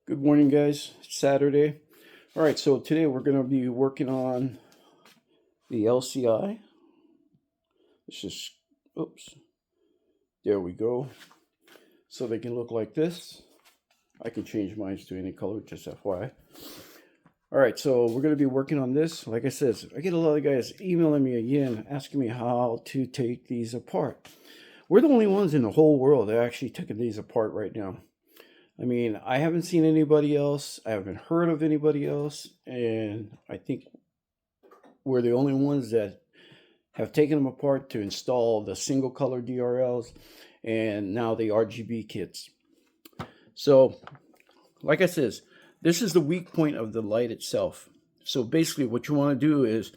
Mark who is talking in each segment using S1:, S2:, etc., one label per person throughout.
S1: Good morning, guys. It's Saturday. All right, so today we're going to be working on the LCI. Let's just, oops, there we go. So they can look like this. I can change mine to any color, just FYI. All right, so we're going to be working on this. Like I said, I get a lot of guys emailing me again, asking me how to take these apart. We're the only ones in the whole world that are actually taking these apart right now. I mean, I haven't seen anybody else. I haven't heard of anybody else. And I think we're the only ones that have taken them apart to install the single color DRLs and now the RGB kits. So, like I said, this is the weak point of the light itself. So basically what you want to do is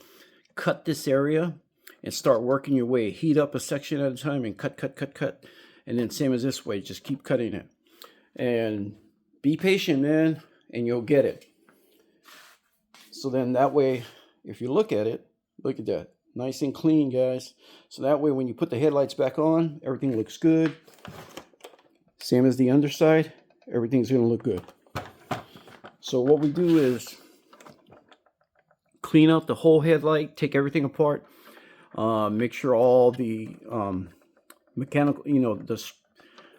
S1: cut this area and start working your way. Heat up a section at a time and cut. And then same as this way, just keep cutting it. And be patient, man, and you'll get it. So then that way, if you look at it, look at that. Nice and clean, guys. So that way when you put the headlights back on, everything looks good. Same as the underside, everything's going to look good. So what we do is clean out the whole headlight, take everything apart, make sure all the mechanical,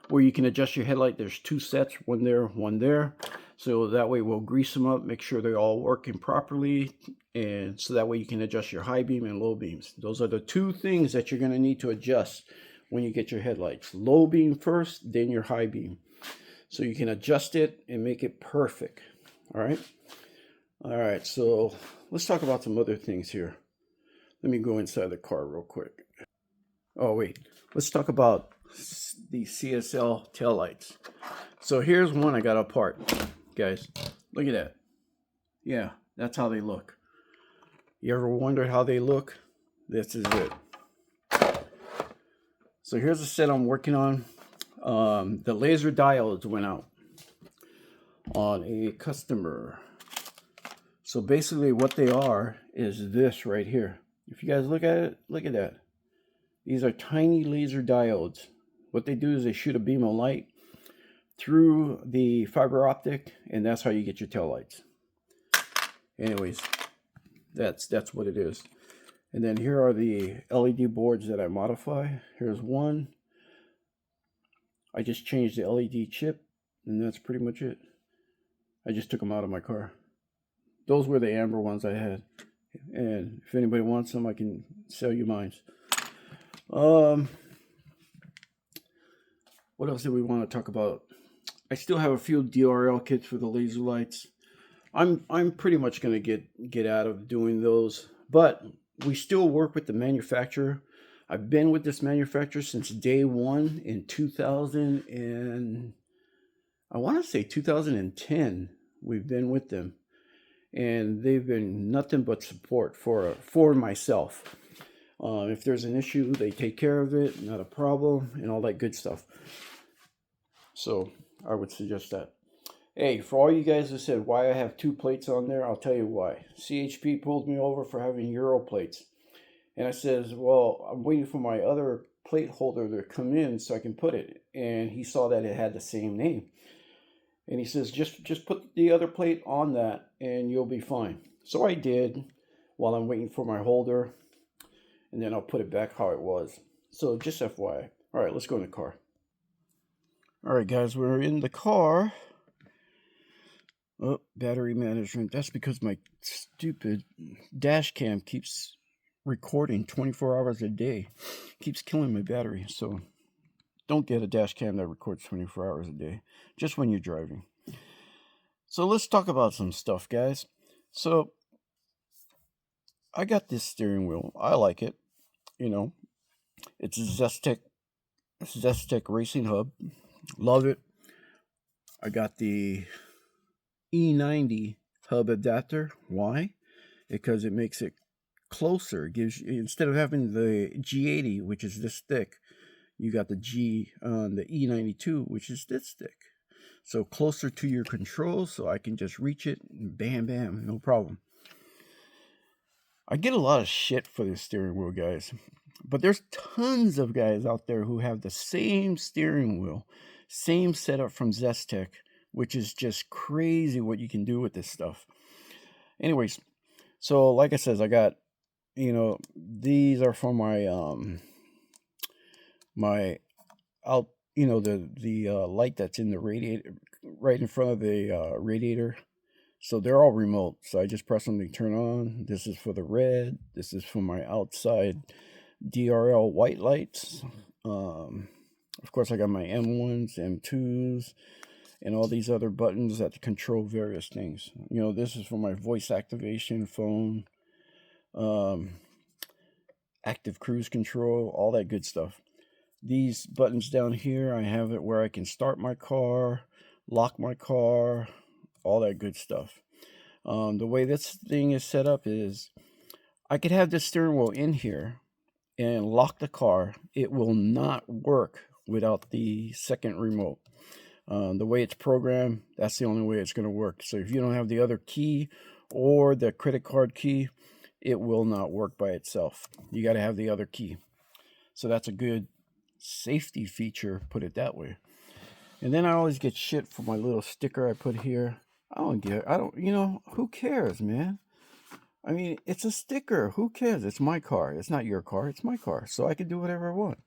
S1: where you can adjust your headlight, there's two sets, one there, one there. So that way we'll grease them up, make sure they're all working properly, and so that way you can adjust your high beam and low beams. Those are the two things that you're going to need to adjust when you get your headlights. Low beam first, then your high beam. So you can adjust it and make it perfect. All right, so let's talk about some other things here. Let me go inside the car real quick. Oh wait, let's talk about the CSL taillights. So here's one I got apart, guys. Look at that. Yeah, that's how they look. You ever wondered how they look? This is it. So here's a set I'm working on. The laser diodes went out on a customer. So basically what they are is this right here. If you guys look at it, look at that. These are tiny laser diodes. What they do is they shoot a beam of light through the fiber optic, and that's how you get your tail lights. Anyways, that's what it is. And then here are the LED boards that I modify. Here's one. I just changed the LED chip, and that's pretty much it. I just took them out of my car. Those were the amber ones I had. And if anybody wants them, I can sell you mine. What else do we want to talk about? I still have a few DRL kits for the laser lights. I'm pretty much going to get out of doing those, but we still work with the manufacturer. I've been with this manufacturer since day one in 2000 and I want to say 2010. We've been with them, and they've been nothing but support for myself. If there's an issue, they take care of it, not a problem, and all that good stuff. So I would suggest that. Hey, for all you guys that said why I have two plates on there, I'll tell you why. CHP pulled me over for having Euro plates. And I says, well, I'm waiting for my other plate holder to come in so I can put it. And he saw that it had the same name. And he says, just put the other plate on that and you'll be fine. So I did while I'm waiting for my holder. And then I'll put it back how it was. So just FYI. All right, let's go in the car. All right, guys, we're in the car. Oh, battery management. That's because my stupid dash cam keeps recording 24 hours a day. Keeps killing my battery. So don't get a dash cam that records 24 hours a day. Just when you're driving. So let's talk about some stuff, guys. So I got this steering wheel. I like it. It's a Zestec Racing Hub. Love it. I got the E90 hub adapter. Why? Because it makes it closer. It gives you, instead of having the G80, which is this thick, you got the the E92, which is this thick. So closer to your controls, so I can just reach it and bam, bam, no problem. I get a lot of shit for this steering wheel, guys. But there's tons of guys out there who have the same steering wheel, same setup from Zestec, which is just crazy what you can do with this stuff. Anyways, so like I says, I got, these are for my my out, the light that's in the radiator, right in front of the radiator. So they're all remote. So I just press them to turn on. This is for the red. This is for my outside DRL white lights. Of course, I got my M1s, M2s, and all these other buttons that control various things. This is for my voice activation phone, active cruise control, all that good stuff. These buttons down here, I have it where I can start my car, lock my car, all that good stuff. The way this thing is set up is I could have this steering wheel in here and lock the car. It will not work without the second remote. The way it's programmed, that's the only way it's going to work. So if you don't have the other key or the credit card key, it will not work by itself. You got to have the other key. So that's a good safety feature, put it that way. And then I always get shit for my little sticker I put here. Who cares, man? I mean, it's a sticker. Who cares? It's my car. It's not your car. It's my car. So I can do whatever I want.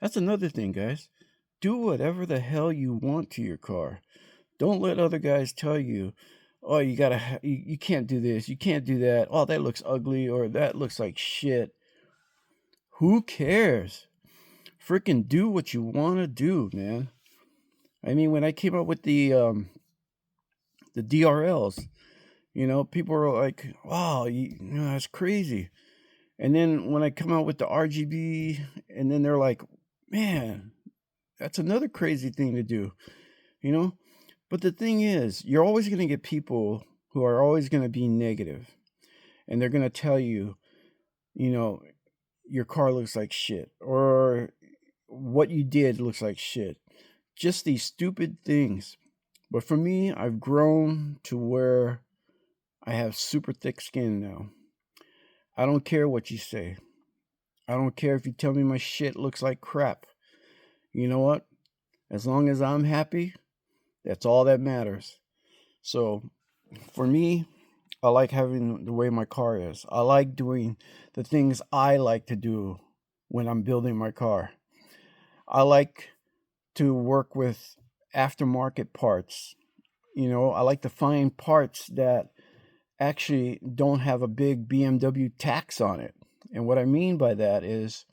S1: That's another thing, guys. Do whatever the hell you want to your car. Don't let other guys tell you, oh, you can't do this. You can't do that. Oh, that looks ugly, or that looks like shit. Who cares? Freaking do what you want to do, man. I mean, when I came up with the DRLs, people were like, wow, that's crazy. And then when I come out with the RGB, and then they're like, man, that's another crazy thing to do, But the thing is, you're always going to get people who are always going to be negative. And they're going to tell you, your car looks like shit, or what you did looks like shit. Just these stupid things. But for me, I've grown to where I have super thick skin now. I don't care what you say. I don't care if you tell me my shit looks like crap. You know what? As long as I'm happy, that's all that matters. So for me, I like having the way my car is. I like doing the things I like to do when I'm building my car. I like to work with aftermarket parts. I like to find parts that actually don't have a big BMW tax on it. And what I mean by that is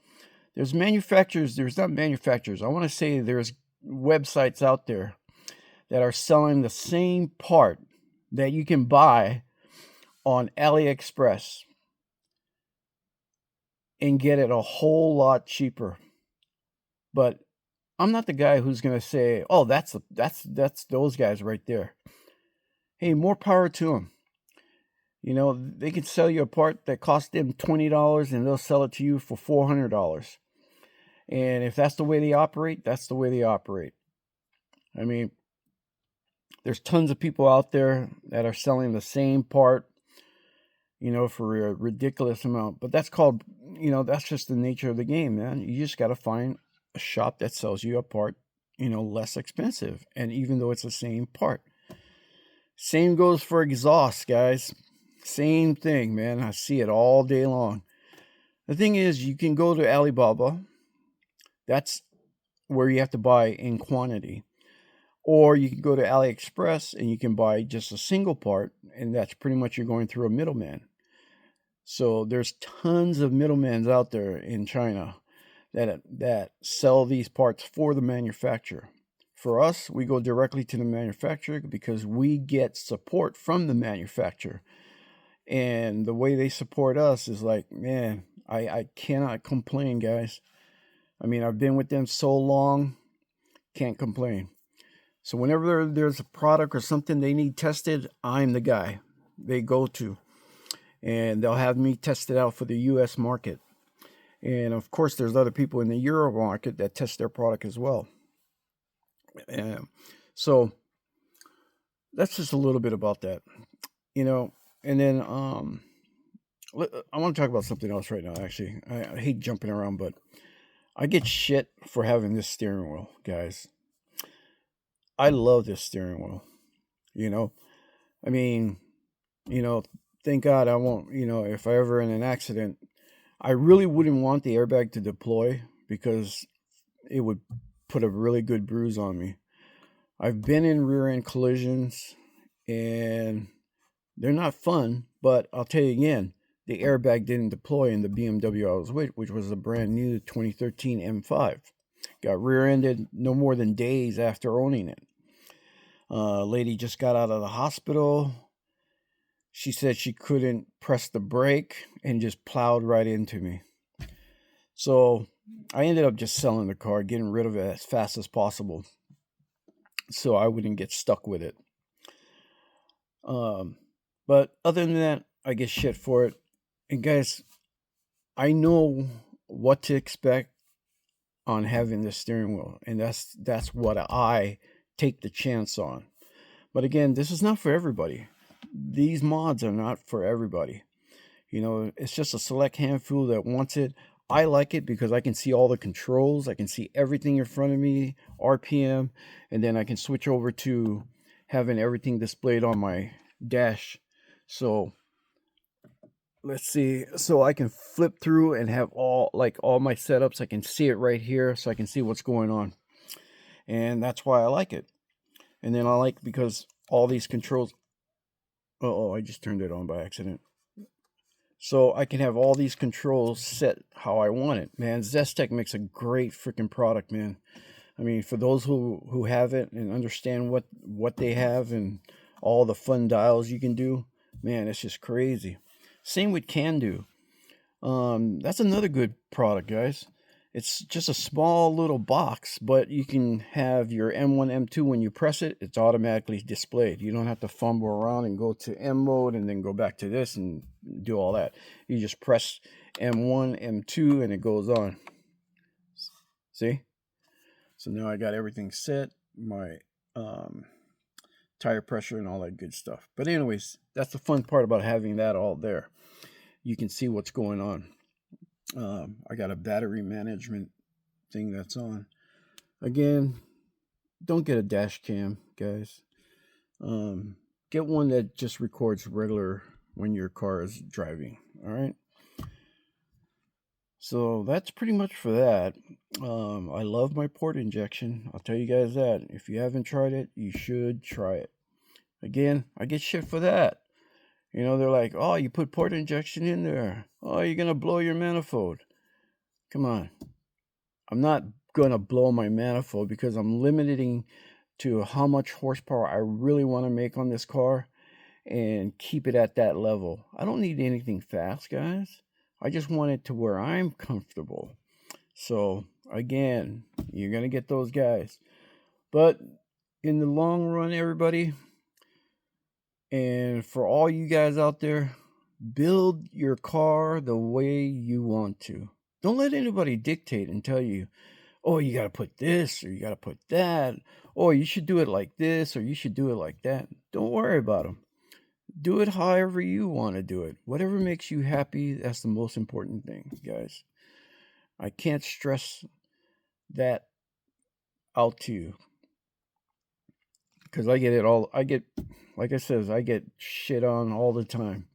S1: there's not manufacturers. I want to say there's websites out there that are selling the same part that you can buy on AliExpress and get it a whole lot cheaper. But I'm not the guy who's going to say, oh, that's those guys right there. Hey, more power to them. They can sell you a part that cost them $20 and they'll sell it to you for $400. And if that's the way they operate, that's the way they operate. I mean, there's tons of people out there that are selling the same part, for a ridiculous amount. But that's called, that's just the nature of the game, man. You just got to find a shop that sells you a part, less expensive. And even though it's the same part. Same goes for exhaust, guys. Same thing, man. I see it all day long. The thing is, you can go to Alibaba. That's where you have to buy in quantity. Or you can go to AliExpress and you can buy just a single part, and that's pretty much you're going through a middleman. So there's tons of middlemen out there in China that sell these parts for the manufacturer. For us, we go directly to the manufacturer because we get support from the manufacturer. And the way they support us is like, man, I cannot complain, guys. I mean, I've been with them so long, can't complain. So whenever there's a product or something they need tested, I'm the guy they go to. And they'll have me test it out for the U.S. market. And of course, there's other people in the Euro market that test their product as well. So that's just a little bit about that, And then I want to talk about something else right now, actually. I hate jumping around, but I get shit for having this steering wheel, guys. I love this steering wheel. you know. I mean, thank God I won't, if I ever in an accident, I really wouldn't want the airbag to deploy because it would put a really good bruise on me. I've been in rear end collisions and they're not fun, but I'll tell you again, the airbag didn't deploy in the BMW I was with, which was a brand new 2013 M5. Got rear ended no more than days after owning it. Lady just got out of the hospital. She said she couldn't press the brake and just plowed right into me. So I ended up just selling the car, getting rid of it as fast as possible so I wouldn't get stuck with it. But other than that, I get shit for it. And guys, I know what to expect on having the steering wheel, and that's what I take the chance on. But again, this is not for everybody. These mods are not for everybody. It's just a select handful that wants it. I like it because I can see all the controls. I can see everything in front of me, RPM, and then I can switch over to having everything displayed on my dash. So let's see. So I can flip through and have all my setups. I can see it right here, so I can see what's going on. And that's why I like it. And then I like because all these controls. I just turned it on by accident. So I can have all these controls set how I want it. Man, Zestech makes a great freaking product, man. I mean, for those who have it and understand what they have and all the fun dials you can do, man, it's just crazy. Same with CanDo. That's another good product, guys. It's just a small little box, but you can have your M1, M2. When you press it, it's automatically displayed. You don't have to fumble around and go to M mode and then go back to this and do all that. You just press M1, M2, and it goes on. See? So now I got everything set, my tire pressure and all that good stuff. But anyways, that's the fun part about having that all there. You can see what's going on. I got a battery management thing that's on. Again, don't get a dash cam, guys. Get one that just records regular when your car is driving. All right. So that's pretty much for that. I love my port injection. I'll tell you guys that. If you haven't tried it, you should try it. Again, I get shit for that. They're like, oh, you put port injection in there. Oh, you're going to blow your manifold. Come on. I'm not going to blow my manifold because I'm limiting to how much horsepower I really want to make on this car and keep it at that level. I don't need anything fast, guys. I just want it to where I'm comfortable. So, again, you're going to get those guys. But in the long run, everybody, and for all you guys out there, build your car the way you want to. Don't let anybody dictate and tell you, oh, you got to put this or you got to put that. Oh, you should do it like this or you should do it like that. Don't worry about them. Do it however you want to do it. Whatever makes you happy, that's the most important thing, guys. I can't stress that out to you. Because I get it all. Like I said, I get shit on all the time.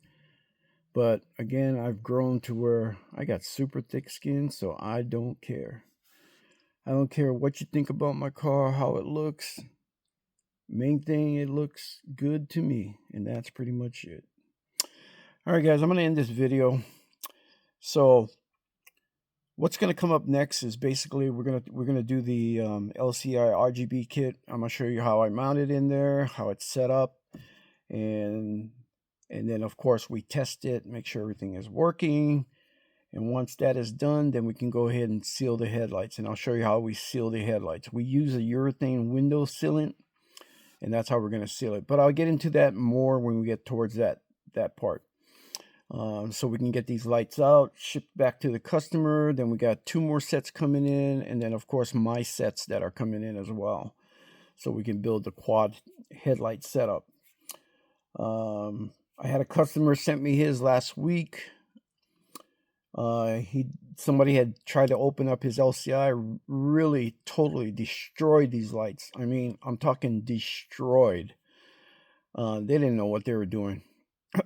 S1: But again, I've grown to where I got super thick skin, so I don't care. I don't care what you think about my car, how it looks. Main thing, it looks good to me, and that's pretty much it. All right, guys, I'm going to end this video. So what's going to come up next is basically we're going to do the LCI RGB kit. I'm going to show you how I mount it in there, how it's set up, and then of course we test it, make sure everything is working. And once that is done, then we can go ahead and seal the headlights. And I'll show you how we seal the headlights. We use a urethane window sealant, and that's how we're going to seal it. But I'll get into that more when we get towards that part. So we can get these lights out, shipped back to the customer. Then we got 2 more sets coming in, and then of course my sets that are coming in as well. So we can build the quad headlight setup. I had a customer sent me his last week. Somebody had tried to open up his LCI, really totally destroyed these lights. I mean, I'm talking destroyed. They didn't know what they were doing.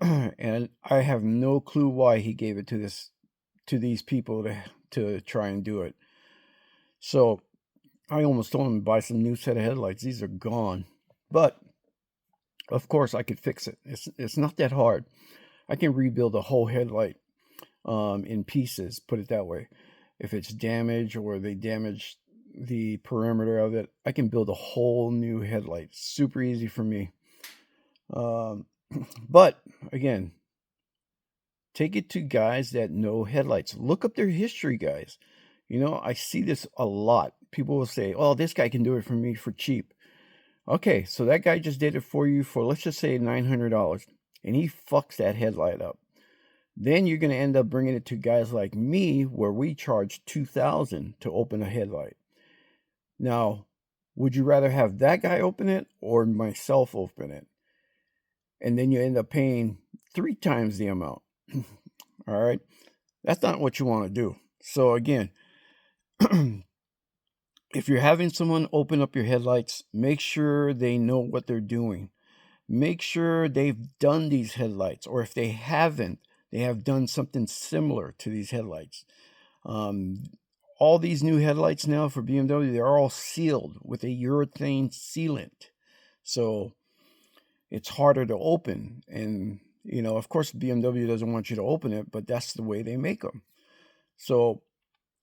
S1: And I have no clue why he gave it to these people to try and do it. So I almost told him to buy some new set of headlights. These are gone. But of course I could fix it. It's not that hard. I can rebuild a whole headlight in pieces, put it that way. If it's damaged or they damaged the perimeter of it, I can build a whole new headlight. Super easy for me. But again, take it to guys that know headlights. Look up their history, guys. You know, I see this a lot. People will say, oh, this guy can do it for me for cheap. Okay, so that guy just did it for you for, let's just say, $900, and he fucks that headlight up. Then you're going to end up bringing it to guys like me, where we charge $2,000 to open a headlight. Now, would you rather have that guy open it or myself open it? And then you end up paying 3 times the amount. All right, that's not what you want to do. So again, if you're having someone open up your headlights, make sure they know what they're doing. Make sure they've done these headlights, or if they haven't, they have done something similar to these headlights. All these new headlights now for BMW, they're all sealed with a urethane sealant. So it's harder to open. And, you know, of course, BMW doesn't want you to open it, but that's the way they make them. So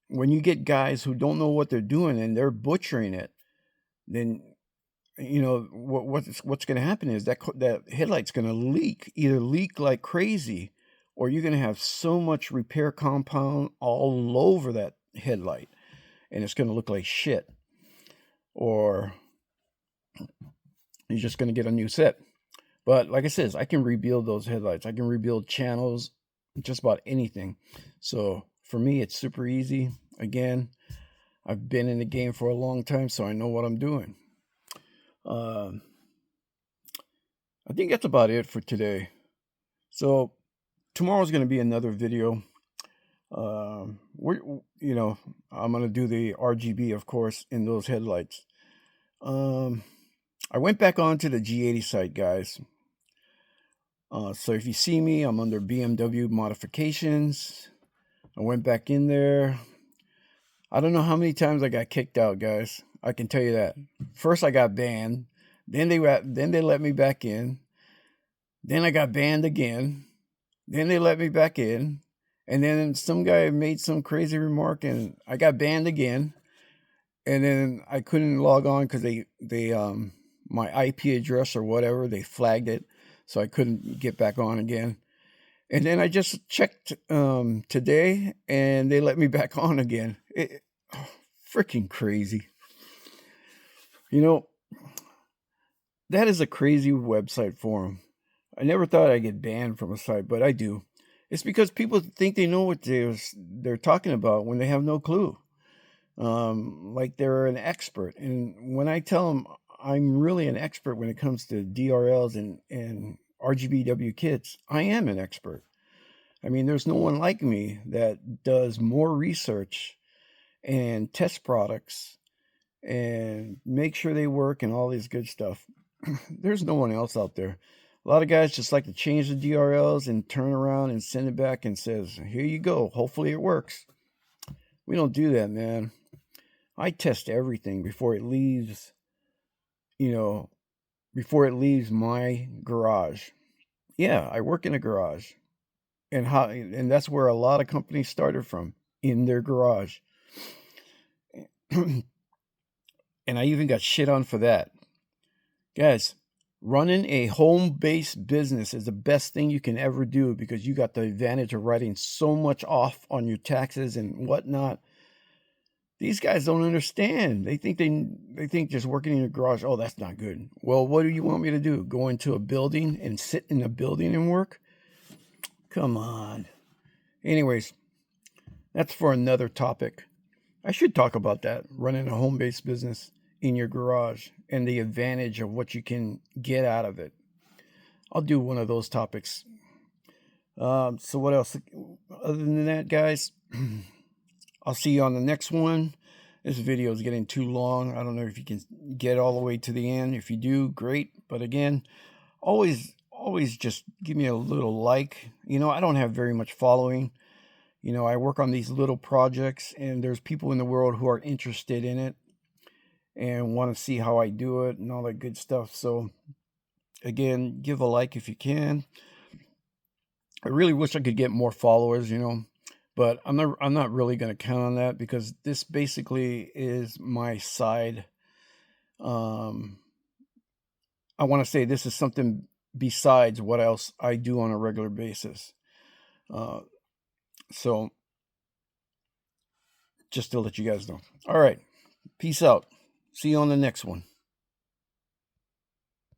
S1: when you get guys who don't know what they're doing and they're butchering it, then, you know, what's going to happen is that headlight's going to leak, either leak like crazy, or you're going to have so much repair compound all over that headlight, and it's going to look like shit. Or you're just going to get a new set. But like I said, I can rebuild those headlights. I can rebuild channels, just about anything. So for me, it's super easy. Again, I've been in the game for a long time, so I know what I'm doing. I think that's about it for today. So tomorrow's going to be another video. I'm going to do the RGB, of course, in those headlights. I went back onto the G80 site, guys. So if you see me, I'm under BMW modifications. I went back in there. I don't know how many times I got kicked out, guys. I can tell you that. First I got banned. Then they let me back in. Then I got banned again. Then they let me back in. And then some guy made some crazy remark and I got banned again. And then I couldn't log on because they my IP address or whatever, they flagged it. So I couldn't get back on again. And then I just checked today and they let me back on again. Freaking crazy. You know, that is a crazy website forum. I never thought I'd get banned from a site, but I do. It's because people think they know what they're talking about when they have no clue. Like they're an expert. And when I tell them I'm really an expert when it comes to DRLs and RGBW kits, I am an expert. I mean, there's no one like me that does more research and test products and make sure they work and all this good stuff. There's no one else out there. A lot of guys just like to change the DRLs and turn around and send it back and says, here you go. Hopefully it works. We don't do that, man. I test everything before it leaves, before it leaves my garage. Yeah, I work in a garage. And that's where a lot of companies started from, in their garage. And I even got shit on for that. Guys, running a home-based business is the best thing you can ever do because you got the advantage of writing so much off on your taxes and whatnot. These guys don't understand. They think just working in your garage, oh, that's not good. Well, what do you want me to do? Go into a building and sit in a building and work? Come on. Anyways, that's for another topic. I should talk about that, running a home-based business in your garage and the advantage of what you can get out of it. I'll do one of those topics. So what else? Other than that, guys, I'll see you on the next one. This video is getting too long. I don't know if you can get all the way to the end. If you do, great. But again, always just give me a little like. You know, I don't have very much following. You know, I work on these little projects, and there's people in the world who are interested in it and want to see how I do it and all that good stuff. So again, give a like if you can. I really wish I could get more followers, you know, but I'm not really going to count on that, because this basically is my side. I want to say this is something besides what else I do on a regular basis. So just to let you guys know. All right. Peace out. See you on the next one.